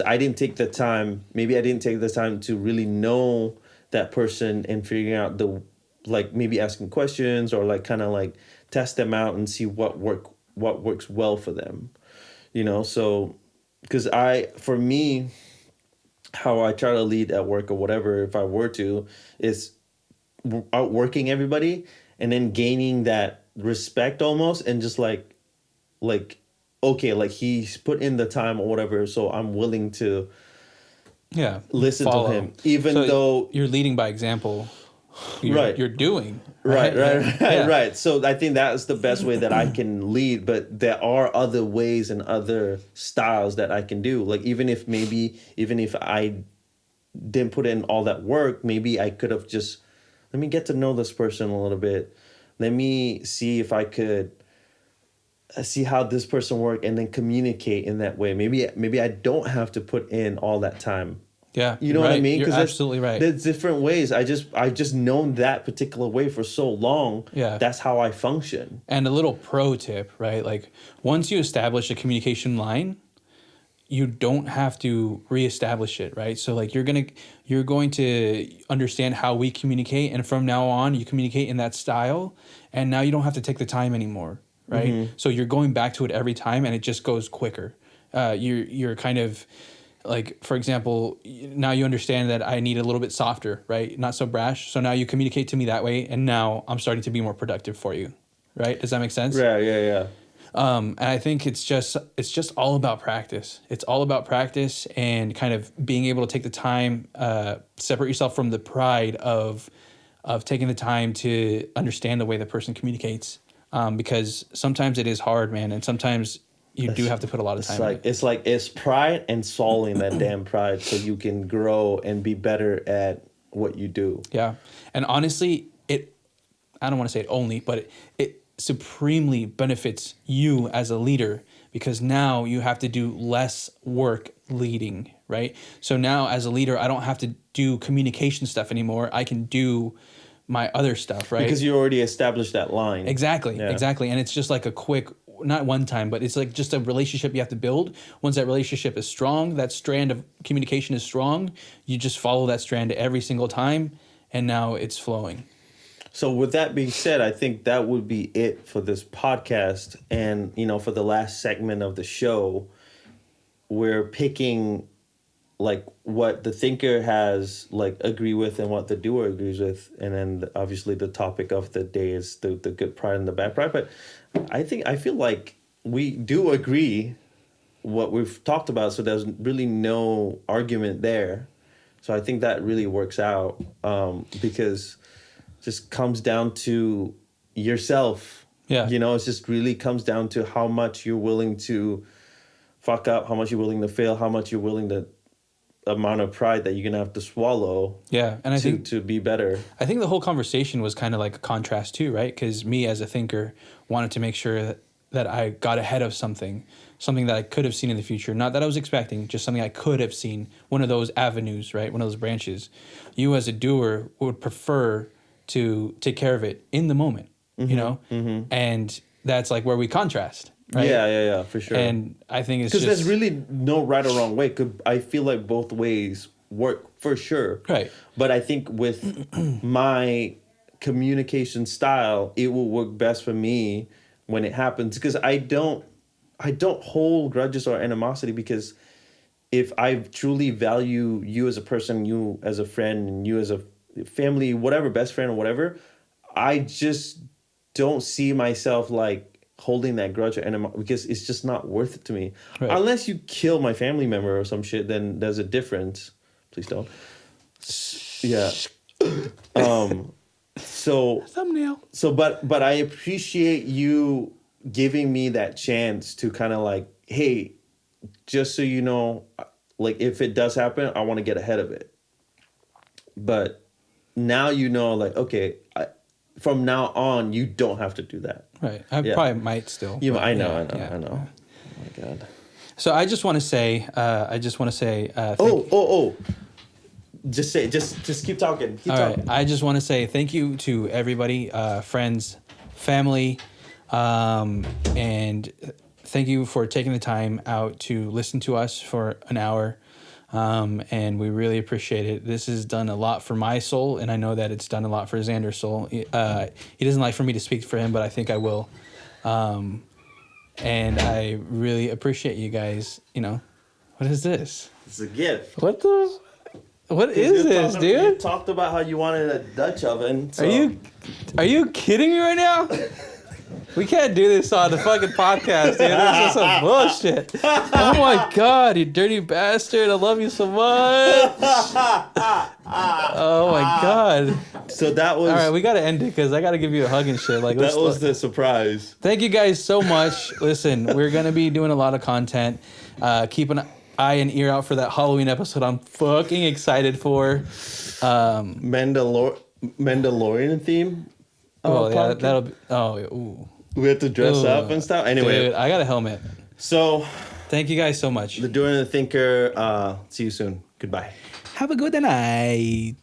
I didn't take the time. Maybe I didn't take the time to really know that person and figuring out the, like, maybe asking questions or like kind of like test them out and see what works well for them. You know, so because for me, how I try to lead at work or whatever, if I were to, is outworking everybody and then gaining that respect almost, and just like okay, like he's put in the time or whatever, so I'm willing to Yeah. listen Follow. to him, even So though you're leading by example. Right. You're doing. Right, right, Yeah. right, Yeah. right. So I think that's the best way that I can lead, but there are other ways and other styles that I can do. Like even if I didn't put in all that work, maybe I could have just, let me get to know this person a little bit. Let me see if I could see how this person work and then communicate in that way. Maybe I don't have to put in all that time. Yeah. You know what I right. mean? You're Because absolutely right. there's different ways. I just known that particular way for so long. Yeah. That's how I function. And a little pro tip, right? Like once you establish a communication line, you don't have to reestablish it, right? So like you're going to understand how we communicate, and from now on you communicate in that style, and now you don't have to take the time anymore, right? Mm-hmm. So you're going back to it every time, and it just goes quicker. You're kind of like, for example, now you understand that I need a little bit softer, right? Not so brash. So now you communicate to me that way, and now I'm starting to be more productive for you, right? Does that make sense? Yeah. And I think it's just all about practice. It's all about practice and kind of being able to take the time, separate yourself from the pride of taking the time to understand the way the person communicates. Because sometimes it is hard, man, and sometimes you do have to put a lot of time in it. It's pride and swallowing that damn pride so you can grow and be better at what you do. Yeah, and honestly, I don't want to say it only, but it supremely benefits you as a leader, because now you have to do less work leading, right? So now as a leader, I don't have to do communication stuff anymore. I can do my other stuff, right? Because you already established that line. Exactly, Yeah. exactly. And it's just like a quick, not one time, but it's like just a relationship you have to build. Once that relationship is strong, that strand of communication is strong, you just follow that strand every single time, and now it's flowing. So with that being said, I think that would be it for this podcast. And, for the last segment of the show, we're picking like what the thinker has like agree with and what the doer agrees with. And then obviously the topic of the day is the good pride and the bad pride. But I feel like we do agree what we've talked about. So there's really no argument there. So I think that really works out because just comes down to yourself. Yeah. It just really comes down to how much you're willing to fuck up, how much you're willing to fail, how much you're willing to, amount of pride that you're going to have to swallow. Yeah. And I think to be better. I think the whole conversation was kind of like a contrast too, right? Because me as a thinker wanted to make sure that that I got ahead of something that I could have seen in the future. Not that I was expecting, just something I could have seen. One of those avenues, right? One of those branches. You as a doer would prefer to take care of it in the moment, you know? And that's like where we contrast, right? Yeah, for sure. And I think it's because just... there's really no right or wrong way. 'Cause I feel like both ways work for sure. Right. But I think with my communication style, it will work best for me when it happens, because I don't hold grudges or animosity, because if I truly value you as a person, you as a friend, and you as a family, whatever, best friend or whatever, I just don't see myself like holding that grudge or animosity, because it's just not worth it to me. Right. Unless you kill my family member or some shit, then there's a difference. Please don't. Yeah. So Thumbnail. so but I appreciate you giving me that chance to kind of like, hey, just so you know, like if it does happen, I want to get ahead of it. But now you know, like, okay, from now on, you don't have to do that. Right. I probably might still. You, but I know. yeah. Oh my God. So I just want to say, Just keep talking. Keep all talking. right. I just want to say thank you to everybody, friends, family, and thank you for taking the time out to listen to us for an hour. And we really appreciate it. This has done a lot for my soul, and I know that it's done a lot for Xander's soul. He doesn't like for me to speak for him, but I think I will. And I really appreciate you guys. You know, what is this? It's a gift. What is this, dude? You talked about how you wanted a Dutch oven. So. Are you kidding me right now? We can't do this on the fucking podcast, dude. This is some bullshit. Oh my God, you dirty bastard. I love you so much. Oh my God. So that was... All right, we got to end it because I got to give you a hug and shit. Like that was the surprise. Thank you guys so much. Listen, we're going to be doing a lot of content. Keep an eye and ear out for that Halloween episode I'm fucking excited for. Mandalorian theme? Oh, yeah, that'll be... Oh, ooh. We have to dress up and stuff. Anyway, dude, I got a helmet. So, thank you guys so much. The Doer and the Thinker. See you soon. Goodbye. Have a good night.